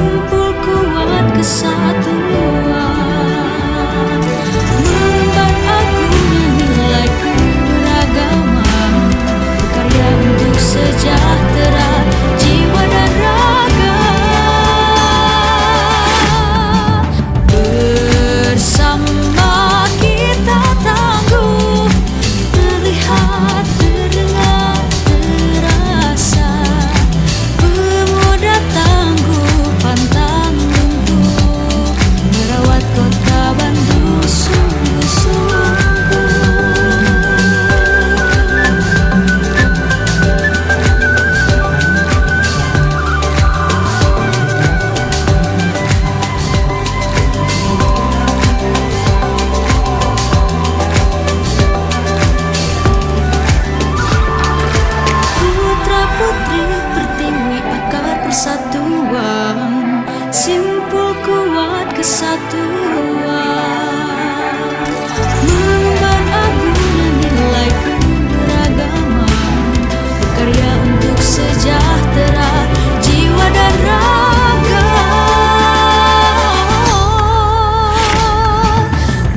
Simpul kuat kesatuan, mengemban agungnya nilai keragaman, berkarya untuk sejahtera jiwa dan raga. Bersama kita tangguh, terlihat, terdengar, terasa. Pemuda tangguh pantang lumpuh, merawat kota Bandung sungguh-sungguh. Putra-putri pertiwi akar persatuan, simpul kuat kesatuan, mengemban agungnya nilai keragaman, berkarya untuk sejahtera jiwa dan raga.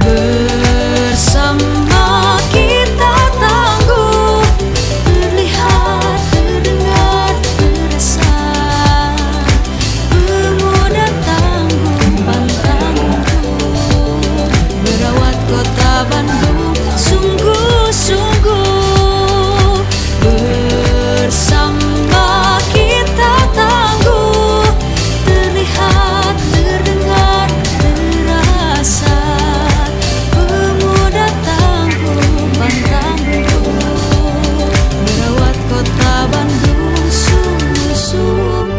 Bersama kita tangguh, terlihat, terdengar, terasa. Pemuda tangguh pantang lumpuh, merawat kota Bandung sungguh-sungguh. Bersama kita tangguh, terlihat, terdengar, terasa. Pemuda tangguh pantang lumpuh, merawat kota Bandung sungguh-sungguh.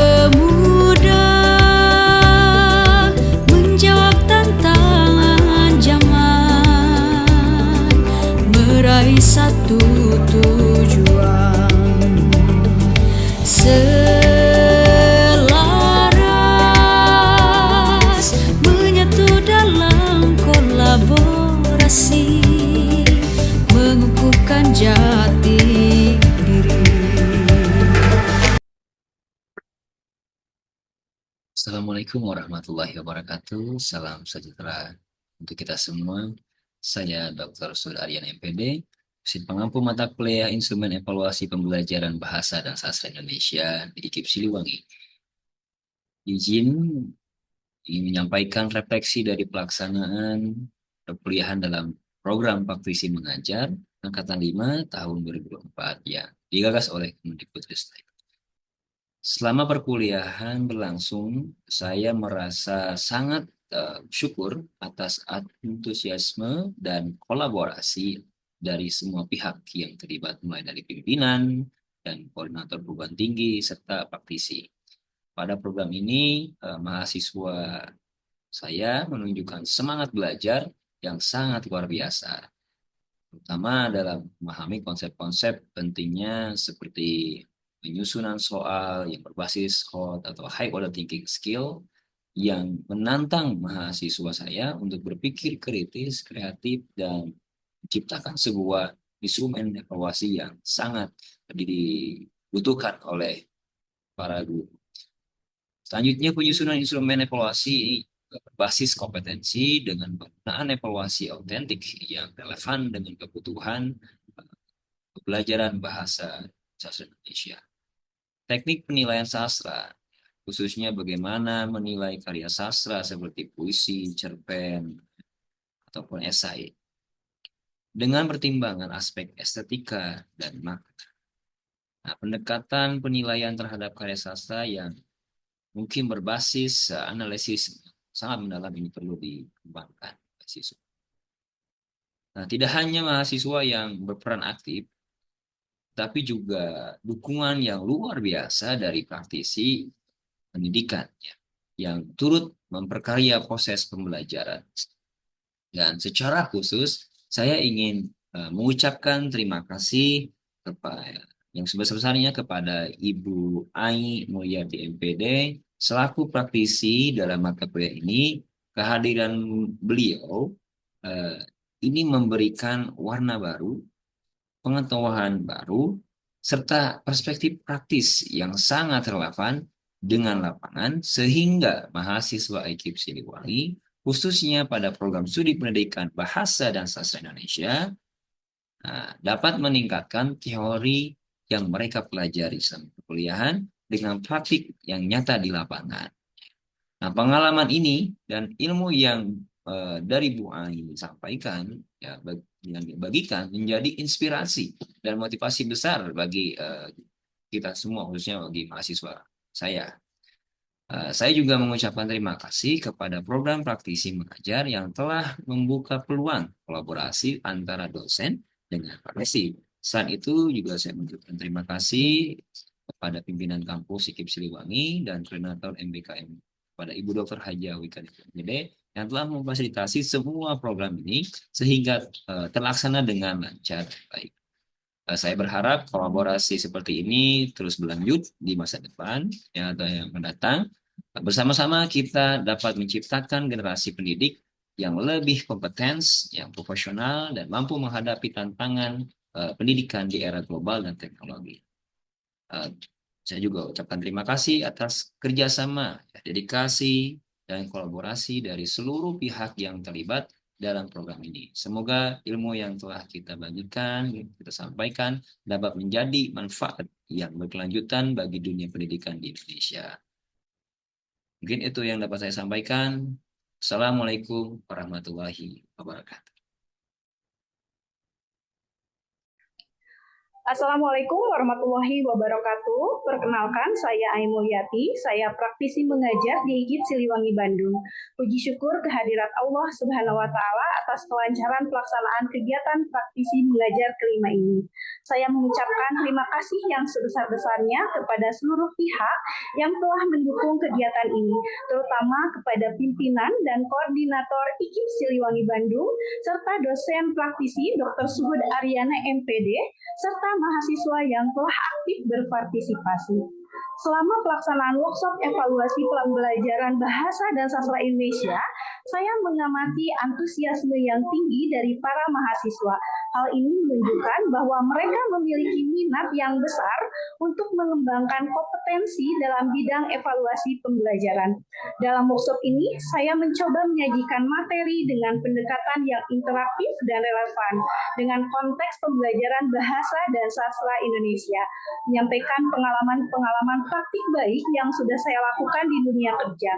Pemuda menjawab tantangan zaman, meraih satu tujuan, selaras, menyatu dalam kolaborasi, mengukuhkan jati diri. Assalamualaikum warahmatullahi wabarakatuh. Salam sejahtera untuk kita semua. Saya Dr. Sudaryan MPD, dosen pengampu mata kuliah Instrumen Evaluasi Pembelajaran Bahasa dan Sastra Indonesia di IKIP Siliwangi. Izin ingin menyampaikan refleksi dari pelaksanaan perkuliahan dalam program praktisi mengajar Angkatan 5 tahun 2024 yang digagas oleh Kemendikbudristek. Selama perkuliahan berlangsung, saya merasa sangat syukur atas antusiasme dan kolaborasi dari semua pihak yang terlibat, mulai dari pimpinan dan koordinator perguruan tinggi serta praktisi. Pada program ini, mahasiswa saya menunjukkan semangat belajar yang sangat luar biasa, terutama dalam memahami konsep-konsep pentingnya seperti penyusunan soal yang berbasis hot atau high order thinking skill yang menantang mahasiswa saya untuk berpikir kritis, kreatif, dan menciptakan sebuah instrumen evaluasi yang sangat dibutuhkan oleh para guru. Selanjutnya, penyusunan instrumen evaluasi berbasis kompetensi dengan penggunaan evaluasi autentik yang relevan dengan kebutuhan pembelajaran bahasa sastra Indonesia. Teknik penilaian sastra, khususnya bagaimana menilai karya sastra seperti puisi, cerpen, ataupun esai, dengan pertimbangan aspek estetika dan makna. Nah, pendekatan penilaian terhadap karya sastra yang mungkin berbasis analisis sangat mendalam ini perlu dikembangkan mahasiswa. Nah, tidak hanya mahasiswa yang berperan aktif, tapi juga dukungan yang luar biasa dari praktisi pendidikan yang turut memperkaya proses pembelajaran. Dan secara khusus, saya ingin mengucapkan terima kasih kepada yang sebesar-besarnya kepada Ibu Ai Mulyadi MPD selaku praktisi dalam mata kuliah ini. Kehadiran beliau eh, ini memberikan warna baru, pengetahuan baru, serta perspektif praktis yang sangat relevan dengan lapangan sehingga mahasiswa IKIP Siliwangi khususnya pada program studi pendidikan bahasa dan sastra Indonesia dapat meningkatkan teori yang mereka pelajari selama perkuliahan dengan praktik yang nyata di lapangan. Nah, pengalaman ini dan ilmu yang dari Bu Ai sampaikan, ya, yang dibagikan menjadi inspirasi dan motivasi besar bagi kita semua, khususnya bagi mahasiswa saya. Saya juga mengucapkan terima kasih kepada program praktisi mengajar yang telah membuka peluang kolaborasi antara dosen dengan praktisi. Saat itu juga saya mengucapkan terima kasih kepada pimpinan kampus IKIP Siliwangi dan koordinator MBKM pada Ibu Dr. Haja Wika MPD yang telah memfasilitasi semua program ini sehingga terlaksana dengan lancar dan baik. Saya berharap kolaborasi seperti ini terus berlanjut di masa depan ya, atau yang mendatang. Bersama-sama kita dapat menciptakan generasi pendidik yang lebih kompeten, yang profesional, dan mampu menghadapi tantangan pendidikan di era global dan teknologi. Uh, saya juga ucapkan terima kasih atas kerjasama, dedikasi, dan kolaborasi dari seluruh pihak yang terlibat dalam program ini. Semoga ilmu yang telah kita bagikan, kita sampaikan, dapat menjadi manfaat yang berkelanjutan bagi dunia pendidikan di Indonesia. Mungkin itu yang dapat saya sampaikan. Assalamualaikum warahmatullahi wabarakatuh. Assalamualaikum warahmatullahi wabarakatuh. Perkenalkan, saya Ai Mulyati. Saya praktisi mengajar di IKIP Siliwangi Bandung. Puji syukur kehadirat Allah Subhanahu wa Ta'ala atas kelancaran pelaksanaan kegiatan praktisi mengajar kelima ini. Saya mengucapkan terima kasih yang sebesar-besarnya kepada seluruh pihak yang telah mendukung kegiatan ini, terutama kepada pimpinan dan koordinator IKIP Siliwangi Bandung, serta dosen praktisi Dr. Suhud Aryana MPD, serta mahasiswa yang telah aktif berpartisipasi. Selama pelaksanaan workshop evaluasi pembelajaran bahasa dan sastra Indonesia, saya mengamati antusiasme yang tinggi dari para mahasiswa. Hal ini menunjukkan bahwa mereka memiliki minat yang besar untuk mengembangkan kompetensi dalam bidang evaluasi pembelajaran. Dalam workshop ini, saya mencoba menyajikan materi dengan pendekatan yang interaktif dan relevan dengan konteks pembelajaran bahasa dan sastra Indonesia, menyampaikan pengalaman praktik baik yang sudah saya lakukan di dunia kerja.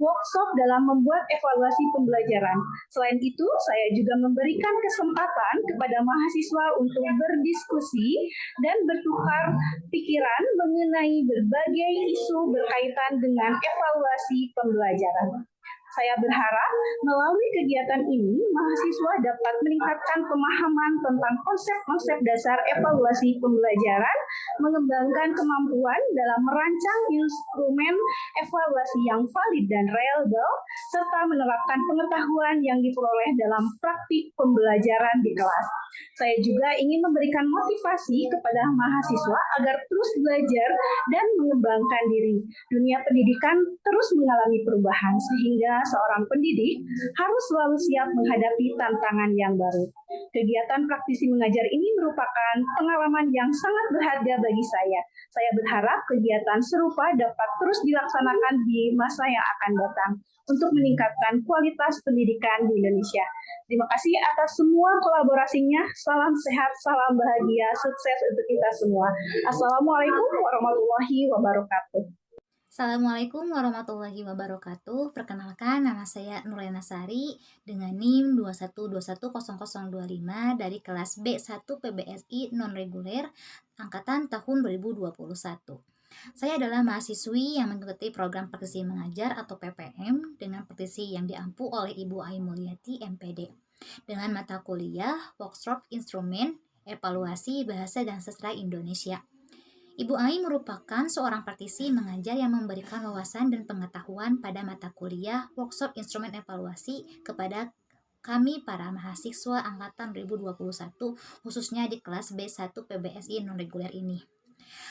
Workshop dalam membuat evaluasi pembelajaran. Selain itu, saya juga memberikan kesempatan kepada mahasiswa untuk berdiskusi dan bertukar pikiran mengenai berbagai isu berkaitan dengan evaluasi pembelajaran. Saya berharap melalui kegiatan ini, mahasiswa dapat meningkatkan pemahaman tentang konsep-konsep dasar evaluasi pembelajaran, mengembangkan kemampuan dalam merancang instrumen evaluasi yang valid dan reliable, serta menerapkan pengetahuan yang diperoleh dalam praktik pembelajaran di kelas. Saya juga ingin memberikan motivasi kepada mahasiswa agar terus belajar dan mengembangkan diri. Dunia pendidikan terus mengalami perubahan, sehingga seorang pendidik harus selalu siap menghadapi tantangan yang baru. Kegiatan praktisi mengajar ini merupakan pengalaman yang sangat berharga bagi saya. Saya berharap kegiatan serupa dapat terus dilaksanakan di masa yang akan datang untuk meningkatkan kualitas pendidikan di Indonesia. Terima kasih atas semua kolaborasinya. Salam sehat, salam bahagia, sukses untuk kita semua. Assalamualaikum warahmatullahi wabarakatuh. Assalamualaikum warahmatullahi wabarakatuh. Perkenalkan, nama saya Nurlena Sari dengan NIM 212100025 dari kelas B1 PBSI non-reguler angkatan tahun 2021. Saya adalah mahasiswi yang mengikuti program praktisi mengajar atau PPM dengan praktisi yang diampu oleh Ibu Ai Mulyati MPD dengan mata kuliah workshop instrumen evaluasi bahasa dan sastra Indonesia. Ibu Ai merupakan seorang praktisi mengajar yang memberikan wawasan dan pengetahuan pada mata kuliah workshop instrumen evaluasi kepada kami para mahasiswa angkatan 2021 khususnya di kelas B1 PBSI non-reguler ini.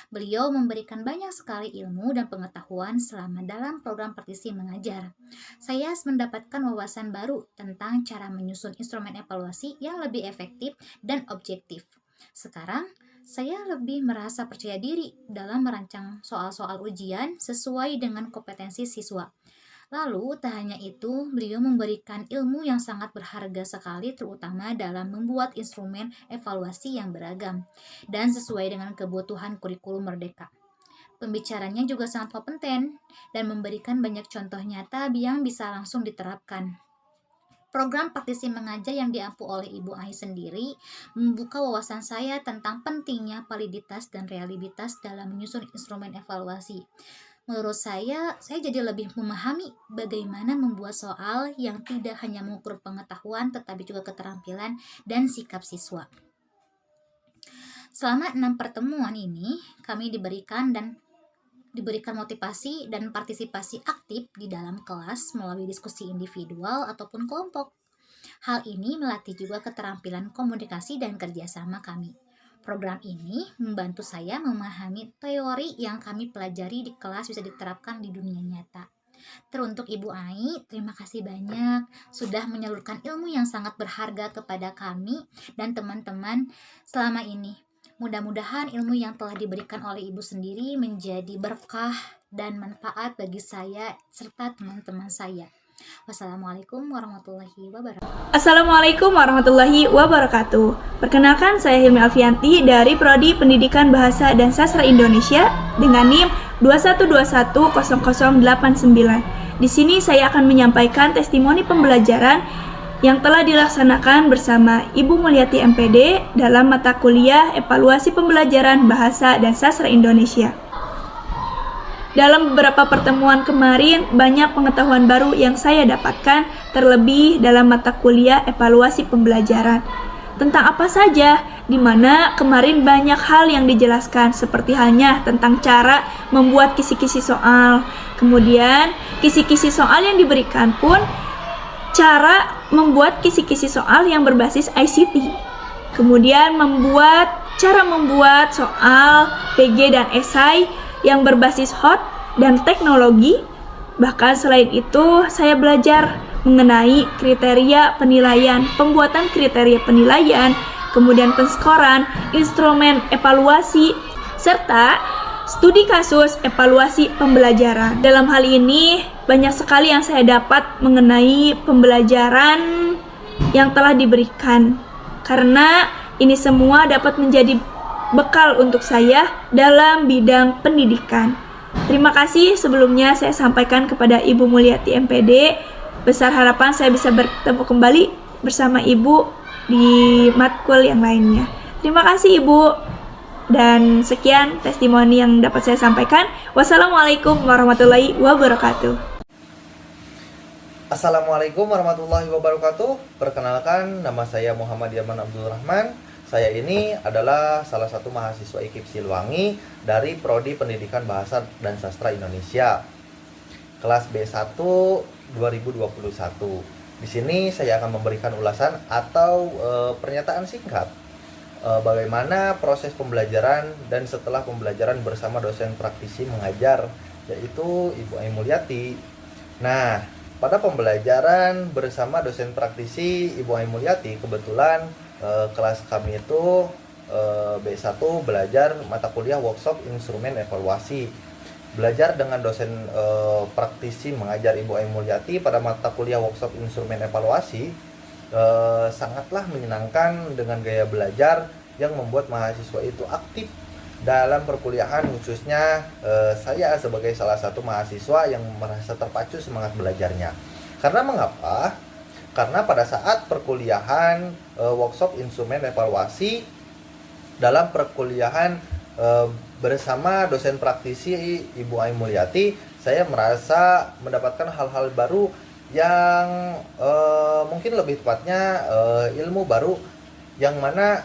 Beliau memberikan banyak sekali ilmu dan pengetahuan selama dalam program praktisi mengajar. Saya mendapatkan wawasan baru tentang cara menyusun instrumen evaluasi yang lebih efektif dan objektif. Sekarang, saya lebih merasa percaya diri dalam merancang soal-soal ujian sesuai dengan kompetensi siswa. Lalu, tak hanya itu, beliau memberikan ilmu yang sangat berharga sekali terutama dalam membuat instrumen evaluasi yang beragam dan sesuai dengan kebutuhan kurikulum merdeka. Pembicaranya juga sangat kompeten dan memberikan banyak contoh nyata yang bisa langsung diterapkan. Program praktisi mengajar yang diampu oleh Ibu Ai sendiri membuka wawasan saya tentang pentingnya validitas dan realitas dalam menyusun instrumen evaluasi. Menurut saya jadi lebih memahami bagaimana membuat soal yang tidak hanya mengukur pengetahuan tetapi juga keterampilan dan sikap siswa. Selama 6 pertemuan ini, kami diberikan motivasi dan partisipasi aktif di dalam kelas melalui diskusi individual ataupun kelompok. Hal ini melatih juga keterampilan komunikasi dan kerjasama kami. Program ini membantu saya memahami teori yang kami pelajari di kelas bisa diterapkan di dunia nyata. Teruntuk Ibu Ai, terima kasih banyak sudah menyalurkan ilmu yang sangat berharga kepada kami dan teman-teman selama ini. Mudah-mudahan ilmu yang telah diberikan oleh Ibu sendiri menjadi berkah dan manfaat bagi saya serta teman-teman saya. Wassalamualaikum warahmatullahi wabarakatuh. Assalamualaikum warahmatullahi wabarakatuh. Perkenalkan, saya Hilmi Alfianti dari Prodi Pendidikan Bahasa dan Sastra Indonesia dengan NIM 212100089. Di sini saya akan menyampaikan testimoni pembelajaran yang telah dilaksanakan bersama Ibu Mulyati MPD dalam mata kuliah Evaluasi Pembelajaran Bahasa dan Sastra Indonesia. Dalam beberapa pertemuan kemarin, banyak pengetahuan baru yang saya dapatkan, terlebih dalam mata kuliah evaluasi pembelajaran. Tentang apa saja, di mana kemarin banyak hal yang dijelaskan, seperti halnya tentang cara membuat kisi-kisi soal. Kemudian, kisi-kisi soal yang diberikan pun cara membuat kisi-kisi soal yang berbasis ICT. Kemudian, cara membuat soal PG dan esai yang berbasis hot dan teknologi. Bahkan selain itu, saya belajar mengenai kriteria penilaian, pembuatan kriteria penilaian, kemudian penskoran, instrumen evaluasi, serta studi kasus evaluasi pembelajaran. Dalam hal ini, banyak sekali yang saya dapat mengenai pembelajaran yang telah diberikan, karena ini semua dapat menjadi bekal untuk saya dalam bidang pendidikan. Terima kasih sebelumnya saya sampaikan kepada Ibu Mulyati MPD. Besar harapan saya bisa bertemu kembali bersama Ibu di matkul yang lainnya. Terima kasih Ibu. Dan sekian testimoni yang dapat saya sampaikan. Wassalamualaikum warahmatullahi wabarakatuh. Assalamualaikum warahmatullahi wabarakatuh. Perkenalkan, nama saya Muhammad Yaman Abdul Rahman. Saya ini adalah salah satu mahasiswa IKIP Siliwangi dari Prodi Pendidikan Bahasa dan Sastra Indonesia, kelas B1 2021. Di sini saya akan memberikan ulasan atau pernyataan singkat bagaimana proses pembelajaran dan setelah pembelajaran bersama dosen praktisi mengajar, yaitu Ibu Ai Mulyati. Nah, pada pembelajaran bersama dosen praktisi Ibu Ai Mulyati, kebetulan kelas kami itu B1 belajar mata kuliah workshop instrumen evaluasi. Belajar dengan dosen praktisi mengajar Ibu Ai Mulyati pada mata kuliah workshop instrumen evaluasi sangatlah menyenangkan dengan gaya belajar yang membuat mahasiswa itu aktif dalam perkuliahan, khususnya saya sebagai salah satu mahasiswa yang merasa terpacu semangat belajarnya. Karena mengapa? Karena pada saat perkuliahan workshop instrumen evaluasi, dalam perkuliahan bersama dosen praktisi Ibu Ai Mulyati, saya merasa mendapatkan hal-hal baru yang mungkin lebih tepatnya ilmu baru yang mana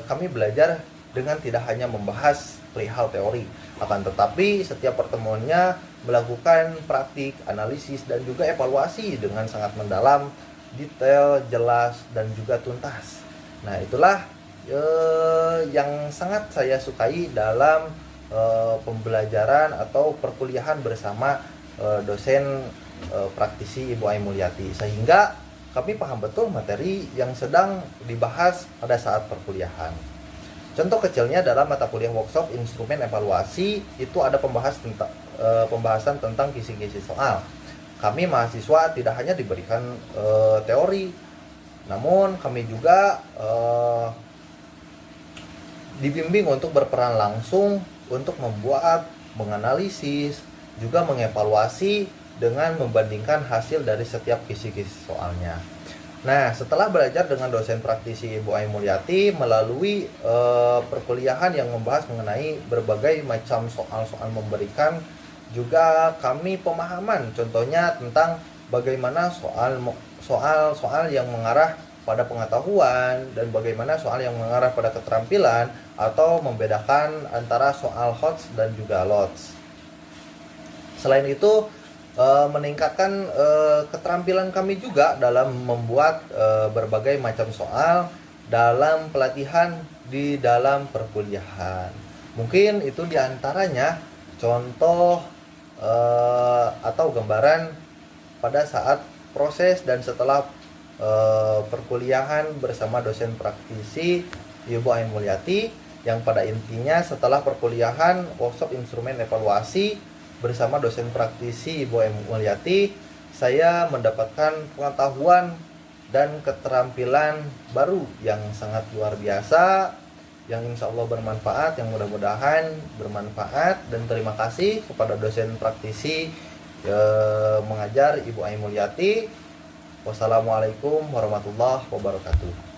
kami belajar dengan tidak hanya membahas perihal teori, akan tetapi setiap pertemuannya melakukan praktik, analisis, dan juga evaluasi dengan sangat mendalam detail, jelas, dan juga tuntas. Nah, itulah yang sangat saya sukai dalam pembelajaran atau perkuliahan bersama dosen praktisi Ibu Ai Mulyati, sehingga kami paham betul materi yang sedang dibahas pada saat perkuliahan. Contoh kecilnya dalam mata kuliah workshop instrumen evaluasi itu ada pembahasan tentang kisi-kisi soal. Kami mahasiswa tidak hanya diberikan teori, namun kami juga dibimbing untuk berperan langsung untuk membuat, menganalisis, juga mengevaluasi dengan membandingkan hasil dari setiap kisi-kisi soalnya. Nah, setelah belajar dengan dosen praktisi Ibu Ai Mulyati melalui perkuliahan yang membahas mengenai berbagai macam soal-soal memberikan juga kami pemahaman, contohnya tentang bagaimana soal yang mengarah pada pengetahuan dan bagaimana soal yang mengarah pada keterampilan atau membedakan antara soal HOTS dan juga LOTS. Selain itu, meningkatkan keterampilan kami juga dalam membuat berbagai macam soal dalam pelatihan di dalam perkuliahan. Mungkin itu diantaranya contoh atau gambaran pada saat proses dan setelah perkuliahan bersama dosen praktisi Ibu Ai Mulyati, yang pada intinya setelah perkuliahan workshop instrumen evaluasi bersama dosen praktisi Ibu Ai Mulyati, saya mendapatkan pengetahuan dan keterampilan baru yang sangat luar biasa, yang insya Allah bermanfaat, yang mudah-mudahan bermanfaat. Dan terima kasih kepada dosen praktisi mengajar Ibu Ai Mulyati. Wassalamualaikum warahmatullahi wabarakatuh.